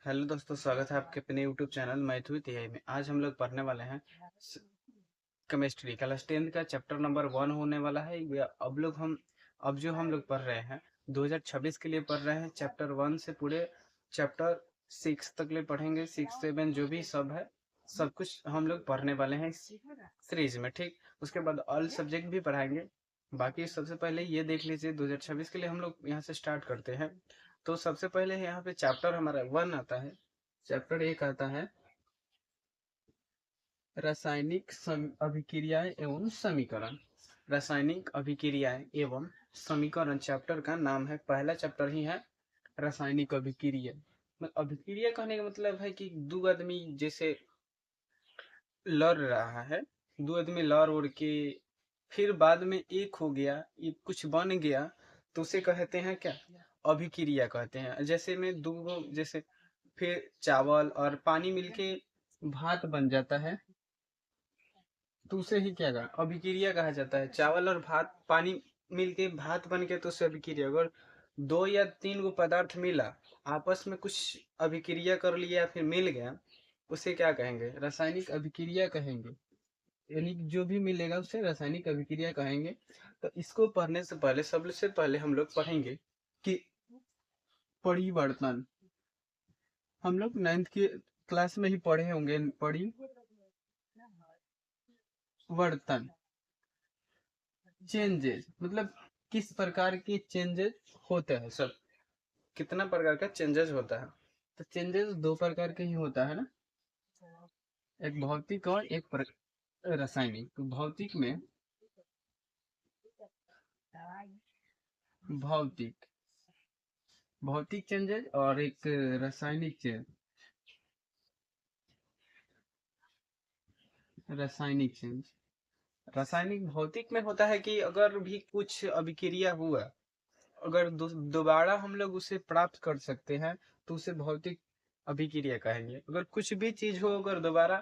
Hello दोस्तों, स्वागत है आपके अपने यूट्यूब चैनल मैथ्यू तिहाई में। आज हम लोग पढ़ने वाले हैं केमिस्ट्री क्लास 10 का चैप्टर नंबर 1 होने वाला है। अब जो हम लोग पढ़ रहे हैं 2026 के लिए पढ़ रहे हैं। चैप्टर 1 से पूरे चैप्टर 6 तक ले पढ़ेंगे। 6 7 जो भी सब है, सब कुछ हम लोग पढ़ने वाले हैं इस सीरीज में। ठीक, उसके बाद ऑल सब्जेक्ट भी पढ़ाएंगे। बाकी सबसे पहले ये देख लीजिए, 2026 के लिए हम लोग यहाँ से स्टार्ट करते हैं। तो सबसे पहले यहाँ पे चैप्टर हमारा 1 आता है। चैप्टर 1 आता है रासायनिक अभिक्रियाएं एवं समीकरण। रासायनिक अभिक्रियाएं एवं समीकरण चैप्टर का नाम है। पहला चैप्टर ही है रासायनिक अभिक्रिया। अभिक्रिया कहने का मतलब है कि दो आदमी जैसे लड़ रहा है, दो आदमी लड़ उड़ के फिर बाद में एक हो गया, ये कुछ बन गया, तो उसे कहते हैं क्या? अभिक्रिया कहते हैं। जैसे में दो, जैसे फिर चावल और पानी मिलके भात बन जाता है, तो उसे ही क्या कहा? अभिक्रिया कहा जाता है। चावल और भात, पानी मिलके भात बन के, तो उसे अभिक्रिया। अगर दो या तीन गो पदार्थ मिला, आपस में कुछ अभिक्रिया कर लिया, फिर मिल गया, उसे क्या कहेंगे? रासायनिक अभिक्रिया कहेंगे। यानी कि जो भी मिलेगा उसे रासायनिक अभिक्रिया कहेंगे। तो इसको पढ़ने से पहले, सबसे पहले हम लोग पढ़ेंगे कि परिवर्तन। हम लोग 9th की क्लास में ही पढ़े होंगे परिवर्तन, चेंजेस, मतलब किस प्रकार के चेंजेस होते हैं। सब कितना प्रकार का चेंजेस होता है? तो चेंजेस दो प्रकार के ही होता है ना, एक भौतिक और एक रासायनिक। तो भौतिक में भौतिक भौतिक चेंजेस और एक रासायनिक चेंज, रासायनिक चेंज। रासायनिक भौतिक में होता है कि अगर भी कुछ अभिक्रिया हुआ, अगर दोबारा हम लोग उसे प्राप्त कर सकते हैं, तो उसे भौतिक अभिक्रिया कहेंगे। अगर कुछ भी चीज हो, अगर दोबारा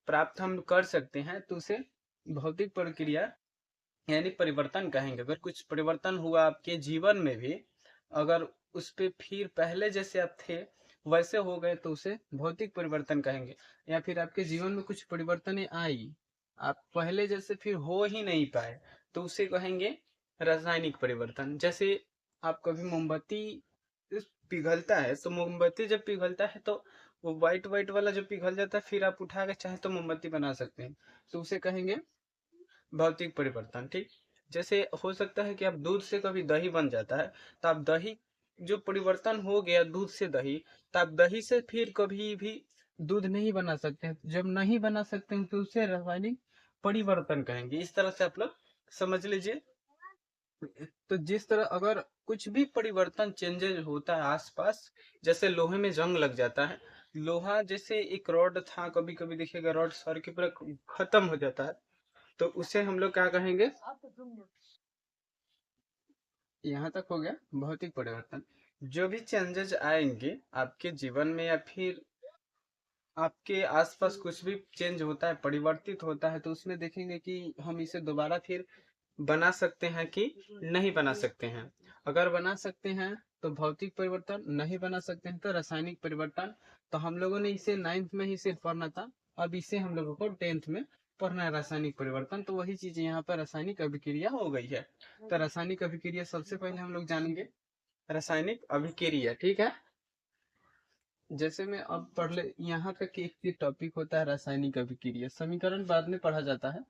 प्राप्त हम कर सकते हैं, तो उसे भौतिक प्रक्रिया यानी परिवर्तन कहेंगे। अगर कुछ परिवर्तन हुआ आपके जीवन में भी, अगर उस पे फिर पहले जैसे आप थे वैसे हो गए, तो उसे भौतिक परिवर्तन कहेंगे। या फिर आपके जीवन में कुछ परिवर्तन आई, आप पहले जैसे फिर हो ही नहीं पाए, तो उसे कहेंगे रासायनिक परिवर्तन। जैसे आप कभी मोमबत्ती पिघलता है, तो मोमबत्ती जब पिघलता है तो वो व्हाइट व्हाइट वाला जो पिघल जाता है, फिर आप उठा के चाहे तो मोमबत्ती बना सकते हैं, तो उसे कहेंगे भौतिक परिवर्तन। ठीक, जैसे हो सकता है कि आप दूध से कभी दही बन जाता है, तो आप दही जो परिवर्तन हो गया दूध से दही, तो आप दही से फिर कभी भी दूध नहीं बना सकते हैं। जब नहीं बना सकते हैं, तो उसे रासायनिक परिवर्तन कहेंगे। इस तरह से आप लोग समझ लीजिए। तो जिस तरह अगर कुछ भी परिवर्तन चेंजेस होता है आसपास, जैसे लोहे में जंग लग जाता है, लोहा जैसे एक रॉड था, कभी कभी देखिएगा रॉड सर के पूरा खत्म हो जाता है, तो उसे हम लोग क्या कहेंगे? यहाँ तक हो गया भौतिक परिवर्तन। जो भी चेंजेस आएंगे आपके जीवन में, या फिर आपके आसपास कुछ भी चेंज होता है, परिवर्तित होता है, तो उसमें देखेंगे कि हम इसे दोबारा फिर बना सकते हैं कि नहीं बना सकते हैं। अगर बना सकते हैं तो भौतिक परिवर्तन, नहीं बना सकते हैं तो रासायनिक परिवर्तन। तो हम लोगों ने इसे 9th में ही सिर्फ पढ़ना था, अब इसे हम लोगों को 10th में पढ़ना है, रासायनिक परिवर्तन। तो वही चीज यहाँ पर रासायनिक अभिक्रिया हो गई है। तो रासायनिक अभिक्रिया सबसे पहले हम लोग जानेंगे, रासायनिक अभिक्रिया। ठीक है, जैसे मैं अब पढ़ ले, यहाँ तक एक टॉपिक होता है रासायनिक अभिक्रिया, समीकरण बाद में पढ़ा जाता है।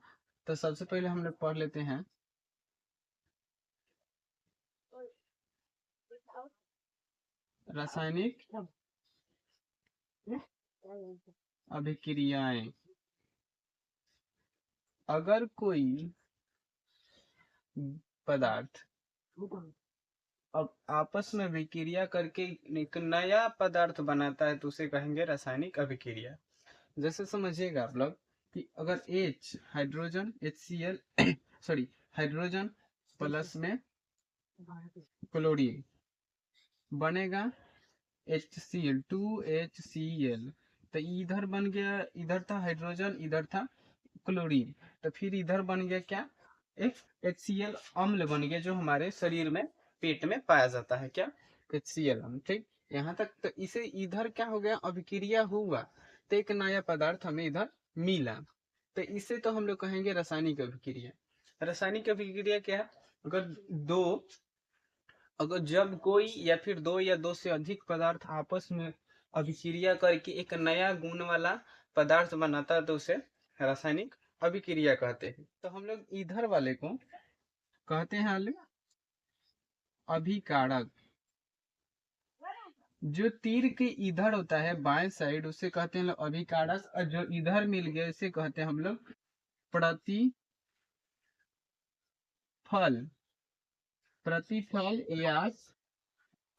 तो सबसे पहले हम लोग पढ़ लेते हैं रासायनिक अभिक्रियाएं। अगर कोई पदार्थ अब आपस में विक्रिया करके एक नया पदार्थ बनाता है, तो उसे कहेंगे रासायनिक अभिक्रिया। जैसे समझिएगा आप लोग कि अगर H hydrogen HCl sorry hydrogen plus में क्लोरीन बनेगा HCl 2HCl, तो इधर बन गया, इधर था हाइड्रोजन, इधर था क्लोरीन, तो फिर इधर बन गया क्या? एक HCl अम्ल बन गया, जो हमारे शरीर में पेट में पाया जाता है। क्या? HCl अम्ल। ठीक, यहाँ तक तो इसे इधर क्या हो गया, अभिक्रिया हुआ तो एक नया पदार्थ हमें इधर मिला, तो इसे तो हम लोग कहेंगे रासायनिक अभिक्रिया। रासायनिक अभिक्रिया क्या है, अगर दो अगर जब कोई या फिर दो या दो से अधिक पदार्थ आपस में अभिक्रिया करके एक नया गुण वाला पदार्थ बनाता है तो उसे रासायनिक अभिक्रिया कहते हैं। तो हम लोग इधर वाले को कहते हैं अभिकारक। जो तीर के इधर होता है बाएं साइड उसे कहते हैं लोग अभिकारक, और जो इधर मिल गया इसे कहते हैं हम लोग प्रतिफल। प्रतिफल या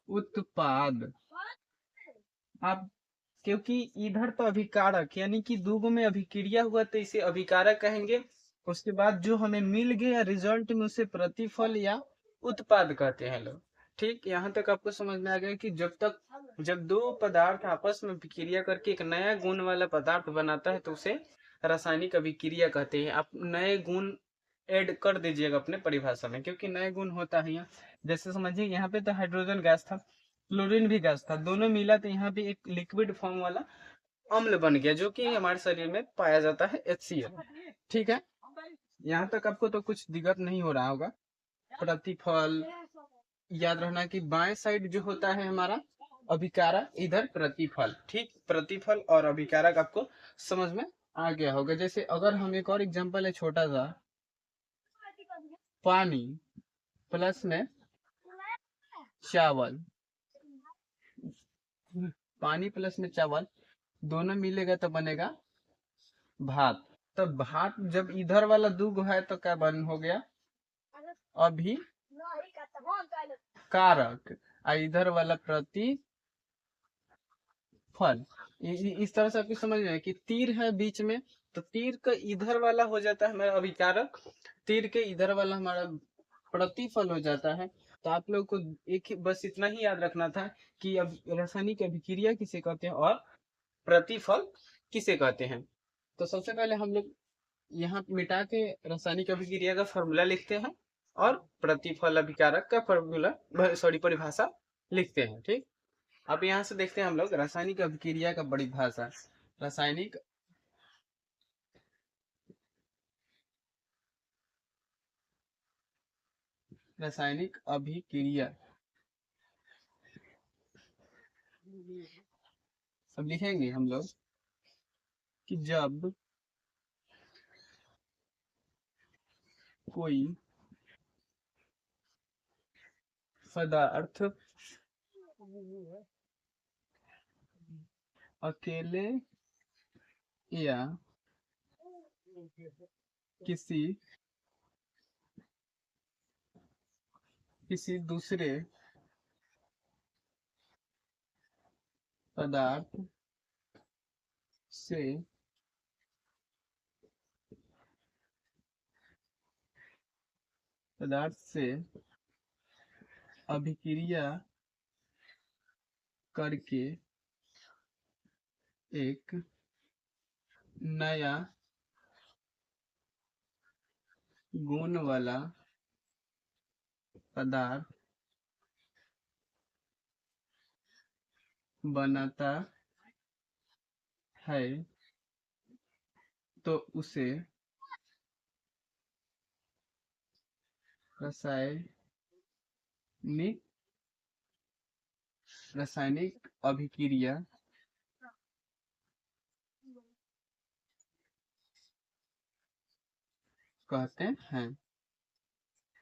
उत्पाद। आप क्योंकि इधर तो अभिकारक यानी कि दूगो में अभिक्रिया हुआ तो इसे अभिकारक कहेंगे। उसके बाद जो हमें मिल गया रिजल्ट में उसे प्रतिफल या उत्पाद कहते हैं लोग। ठीक, यहाँ तक आपको समझ में आ गया कि जब दो पदार्थ आपस में अभिक्रिया करके एक नया गुण वाला पदार्थ बनाता है तो उसे रासायनिक अभिक्रिया कहते हैं। आप नए गुण ऐड कर दीजिएगा अपने परिभाषा में, क्योंकि नए गुण होता है यहाँ। जैसे समझिए यहाँ पे तो हाइड्रोजन गैस था, क्लोरीन भी गैस था, दोनों मिला तो यहाँ पे एक लिक्विड फॉर्म वाला अम्ल बन गया जो कि हमारे शरीर में पाया जाता है HCl। ठीक है, यहाँ तक आपको तो कुछ दिक्कत नहीं हो रहा होगा। प्रतिफल याद रखना कि बाएं साइड जो होता है हमारा अभिकारक, इधर प्रतिफल। ठीक, प्रतिफल और अभिकारक आपको समझ में आ गया होगा। जैसे अगर हम एक और एग्जांपल है छोटा सा, पानी प्लस में चावल, पानी प्लस में चावल दोनों मिलेगा तो बनेगा भात। तो भात जब इधर वाला दूगो है तो क्या बन हो गया, अभी कारक, और इधर वाला प्रतिफल। इस तरह से आपको समझ में आए कि तीर है बीच में तो तीर का इधर वाला हो जाता है हमारा अभिकारक, तीर के इधर वाला हमारा प्रतिफल हो जाता है। तो आप लोग को एक ही बस इतना ही याद रखना था कि अब रासायनिक अभिक्रिया किसे कहते हैं और प्रतिफल किसे कहते हैं। तो सबसे पहले हम लोग यहाँ मिटा के रासायनिक अभिक्रिया का फॉर्मूला लिखते हैं और प्रतिफल अभिकारक का फॉर्मूला सॉरी परिभाषा लिखते हैं। ठीक, अब यहाँ से देखते हैं हम लोग रासायनिक अभिक्रिया का परिभाषा। रासायनिक रासायनिक अभिक्रिया अब लिखेंगे हम लोग कि जब कोई पदार्थ अकेले या किसी दूसरे पदार्थ से अभिक्रिया करके एक नया गुण वाला पदार्थ बनाता है तो उसे रासायनिक अभिक्रिया कहते हैं।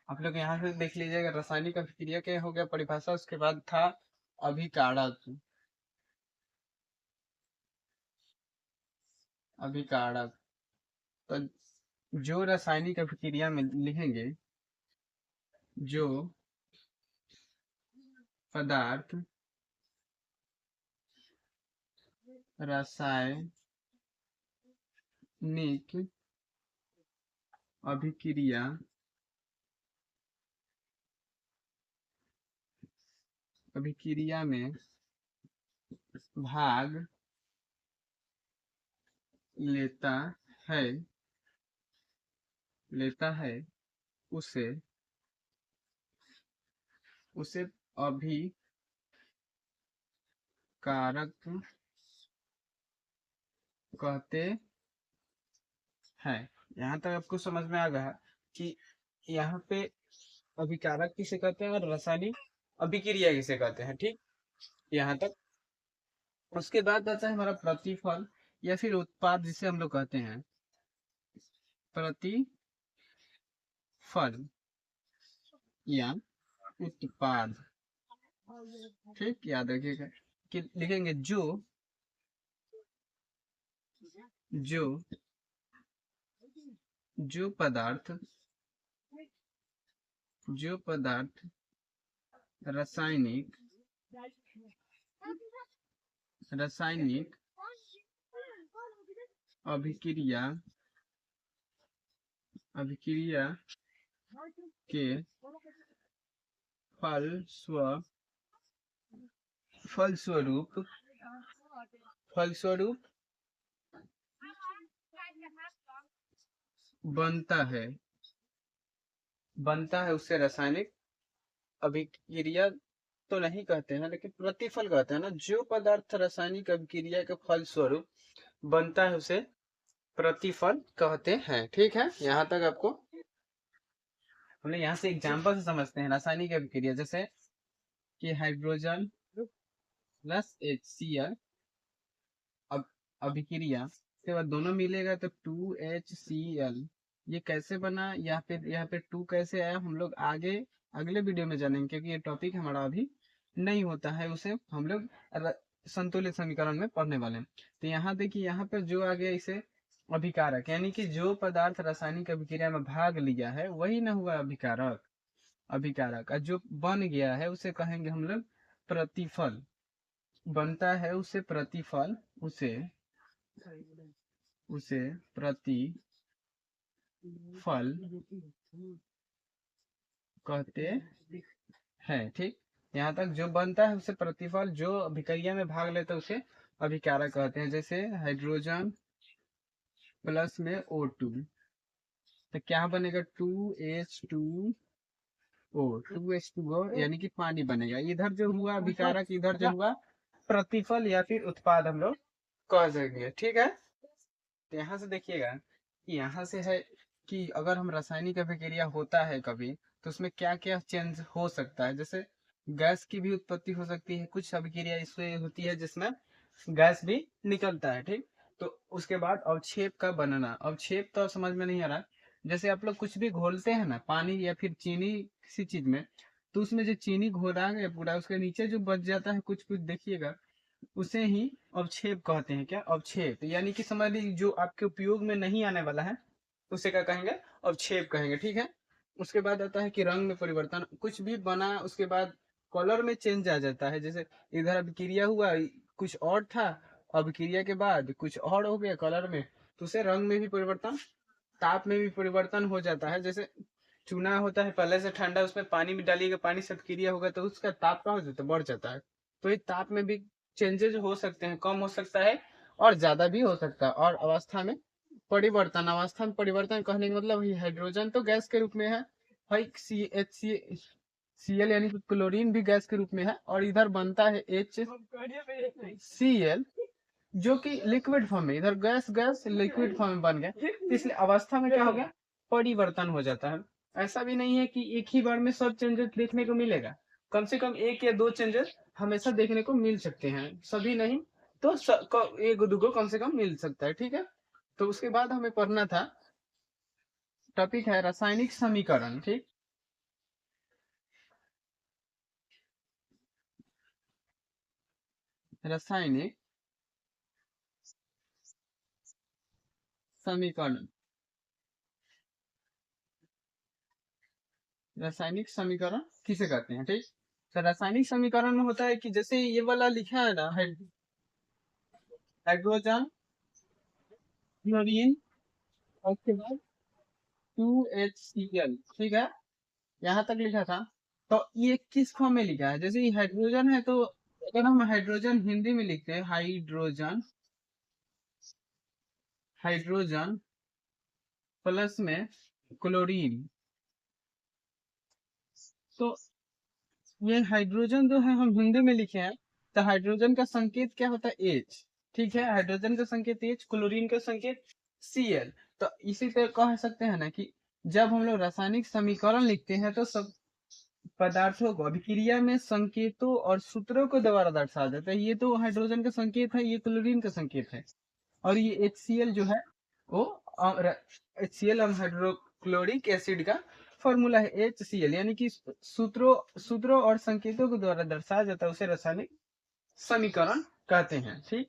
आप लोग यहाँ से देख लीजिएगा रासायनिक अभिक्रिया क्या हो गया परिभाषा, उसके बाद था अभिकारक। अभिकारक तो जो रासायनिक अभिक्रिया में लिखेंगे जो पदार्थ रासायनिक अभिक्रिया में भाग लेता है उसे कारक कहते हैं। यहाँ तक आपको समझ में आ गया कि यहाँ पे अभिकारक किसे कहते हैं और रासायनिक अभिक्रिया किसे कहते हैं, ठीक। यहाँ तक। उसके बाद आता है हमारा प्रतिफल या फिर उत्पाद, जिसे हम लोग कहते हैं प्रतिफल या उत्पाद, ठीक। याद रखिएगा कि लिखेंगे जो जो जो पदार्थ रासायनिक अभिक्रिया के फलस्वरूप बनता है उससे रासायनिक अभिक्रिया तो नहीं कहते हैं, लेकिन प्रतिफल कहते हैं ना। जो पदार्थ रासायनिक अभिक्रिया के फल स्वरूप बनता है उसे प्रतिफल कहते हैं, ठीक है। यहाँ तक आपको हमने यहाँ से एग्जाम्पल से समझते हैं रासायनिक अभिक्रिया, जैसे कि हाइड्रोजन प्लस HCl अब अभिक्रिया के बाद दोनों मिलेगा तो 2HCl। ये कैसे बना, यहाँ पे 2 कैसे आया, हम लोग आगे अगले वीडियो में जानेंगे, क्योंकि ये टॉपिक हमारा अभी नहीं होता है, उसे हम लोग संतुलित समीकरण में पढ़ने वाले हैं। तो यहाँ देखिए, यहाँ पर जो आ गया इसे अभिकारक, यानी कि जो पदार्थ रासायनिक अभिक्रिया में भाग लिया है वही ना हुआ अभिकारक। और जो बन गया है उसे कहेंगे हम लोग प्रतिफल। बनता है उसे प्रतिफल, उसे प्रतिफल कहते हैं, ठीक। यहाँ तक जो बनता है उसे प्रतिफल, जो अभिक्रिया में भाग लेता है उसे अभिकारक कहते हैं। जैसे हाइड्रोजन प्लस में O2 तो क्या बनेगा 2H2O, यानी कि पानी बनेगा। इधर जो हुआ अभिकारक, इधर जो हुआ प्रतिफल या फिर उत्पाद हम लोग कह सकेंगे, ठीक है। तो यहाँ से देखिएगा कि यहाँ से है कि अगर हम रासायनिक अभिक्रिया होता है कभी, तो उसमें क्या क्या चेंज हो सकता है। जैसे गैस की भी उत्पत्ति हो सकती है, कुछ अभिक्रिया इससे होती है जिसमें गैस भी निकलता है, ठीक। तो उसके बाद अवक्षेप का बनना, अवक्षेप तो समझ में नहीं आ रहा। जैसे आप लोग कुछ भी घोलते हैं ना, पानी या फिर चीनी किसी चीज में, तो उसमें जो चीनी घोला है पूरा, उसके नीचे जो बच जाता है कुछ कुछ, देखिएगा, उसे ही अवक्षेप कहते हैं। क्या अवक्षेप, यानी कि समझ लीजिए जो आपके उपयोग में नहीं आने वाला है उसे क्या कहेंगे, अवक्षेप कहेंगे, ठीक है। उसके बाद आता है कि रंग में परिवर्तन, कुछ भी बना उसके बाद कलर में चेंज आ जाता है। जैसे इधर अभिक्रिया हुआ, कुछ और था, अभिक्रिया के बाद कुछ और हो गया कलर में, तो उसे रंग में भी परिवर्तन, ताप में भी परिवर्तन हो जाता है। जैसे चूना होता है पहले से ठंडा, उसमें पानी में डालिएगा, पानी से अभिक्रिया होगा तो उसका ताप क्या हो जाता है, बढ़ जाता है। तो ये ताप में भी चेंजेस हो सकते हैं, कम हो सकता है और ज्यादा भी हो सकता है। और अवस्था में परिवर्तन कहने का मतलब हाइड्रोजन तो गैस के रूप में है भाई, CHCl यानी कि क्लोरीन भी गैस के रूप में है, और इधर बनता है HCl जो कि लिक्विड फॉर्म में, इधर गैस गैस लिक्विड फॉर्म में बन गया, इसलिए अवस्था में क्या हो गया, परिवर्तन हो जाता है। ऐसा भी नहीं है कि एक ही बार में सब चेंजेस देखने को मिलेगा, कम से कम 1 या 2 चेंजेस हमेशा देखने को मिल सकते हैं, सभी नहीं तो एक दो कम से कम मिल सकता है, ठीक है। तो उसके बाद हमें पढ़ना था, टॉपिक है रासायनिक समीकरण, ठीक। रासायनिक समीकरण, रासायनिक समीकरण किसे कहते हैं, ठीक। तो रासायनिक समीकरण में होता है कि जैसे ये वाला लिखा है ना, हाइड्रोजन क्लोरीन और उसके बाद 2HCl, ठीक है। यहाँ तक लिखा था। तो ये किस फॉर्म में लिखा है, जैसे ये हाइड्रोजन है तो अगर हम हाइड्रोजन हिंदी में लिखते हैं हाइड्रोजन, हाइड्रोजन प्लस में क्लोरीन, तो ये हाइड्रोजन जो है हम हिंदी में लिखे हैं, तो हाइड्रोजन का संकेत क्या होता है? H। ठीक है, हाइड्रोजन का संकेत H, क्लोरीन का संकेत Cl। तो इसी तरह कह सकते हैं ना कि जब हम लोग रासायनिक समीकरण लिखते हैं तो सब पदार्थों को अभिक्रिया में संकेतों और सूत्रों को द्वारा दर्शाया जाता है। ये तो हाइड्रोजन का संकेत है, ये क्लोरीन का संकेत है, और ये HCl जो है वो HCl हम हाइड्रोक्लोरिक एसिड का फॉर्मूला है HCl, यानी कि सूत्रों और संकेतों के द्वारा दर्शाया जाता है, उसे रासायनिक समीकरण कहते हैं। ठीक,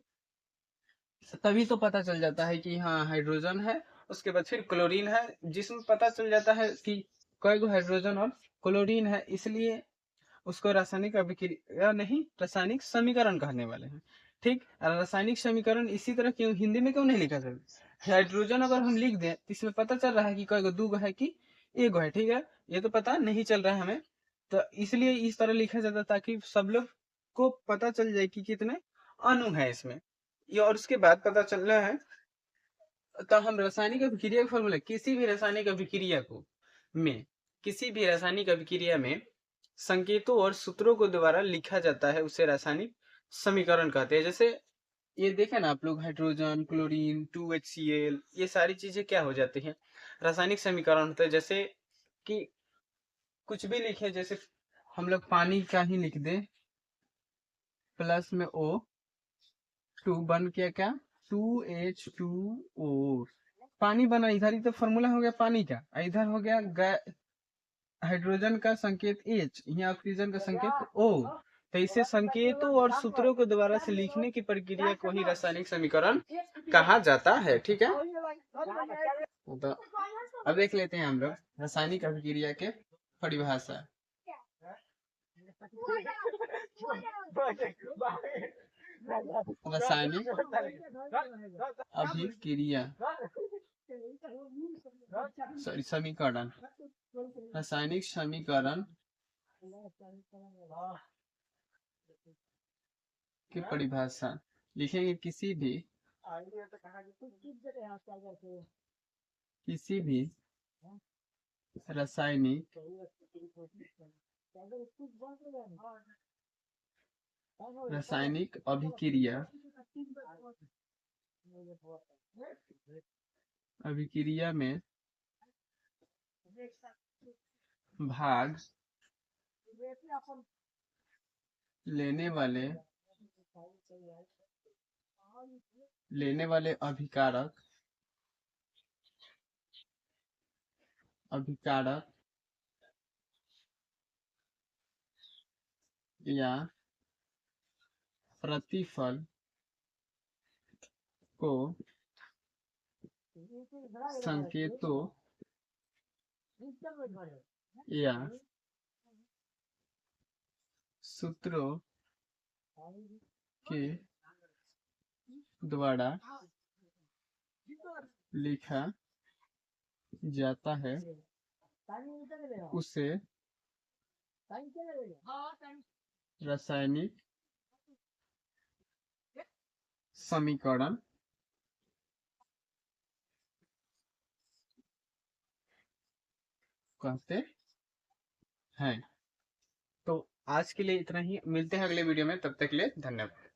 तभी तो पता चल जाता है कि हाँ हाइड्रोजन है, उसके बाद फिर क्लोरीन है, जिसमें पता चल जाता है कि कई गो हाइड्रोजन और क्लोरीन है, इसलिए उसको रासायनिक अभिक्रिया नहीं, रासायनिक समीकरण कहने वाले हैं। ठीक, रासायनिक समीकरण इसी तरह क्यों हिंदी में क्यों नहीं लिखा जाता? हाइड्रोजन अगर हम लिख दें तो इसमें पता चल रहा है कि कई गो, 2 है कि 1 है। ठीक है, ये तो पता नहीं चल रहा है हमें, तो इसलिए इस तरह लिखा जाता ताकि सब लोग को पता चल जाए कि कितने अणु है इसमें, ये और उसके बाद पता चलना है। तो हम रासायनिक अभिक्रिया का फॉर्मूला, किसी भी रासायनिक अभिक्रिया को में किसी भी रासायनिक अभिक्रिया में संकेतों और सूत्रों को द्वारा लिखा जाता है, उसे रासायनिक समीकरण कहते हैं। जैसे ये देखें ना आप लोग, हाइड्रोजन, क्लोरीन, 2HCl, ये सारी चीजें क्या हो जाती हैं? रासायनिक समीकरण होता है। जैसे कि कुछ भी लिखे, जैसे हम लोग पानी का ही लिख दे, प्लस में O2 बन के क्या 2H2O, पानी बना। इधर ही तो फॉर्मूला हो गया पानी का, इधर हो गया हाइड्रोजन का संकेत H, यहाँ ऑक्सीजन का संकेत O। तो इसे संकेतों और सूत्रों को द्वारा से लिखने की प्रक्रिया को ही रासायनिक समीकरण कहा जाता है। ठीक है, तो अब देख लेते हैं हम लोग रासायनिक अभिक्रिया के परिभाषा। रासायनिक अभिक्रिया समीकरण, रासायनिक समीकरण की परिभाषा लिखेंगे। किसी भी रासायनिक अभिक्रिया में भाग लेने वाले अभिकारक या प्रतिफल को संकेतों या सूत्रों के द्वारा लिखा जाता है, उसे रासायनिक समीकरण कहते हैं। तो आज के लिए इतना ही, मिलते हैं अगले वीडियो में, तब तक के लिए धन्यवाद।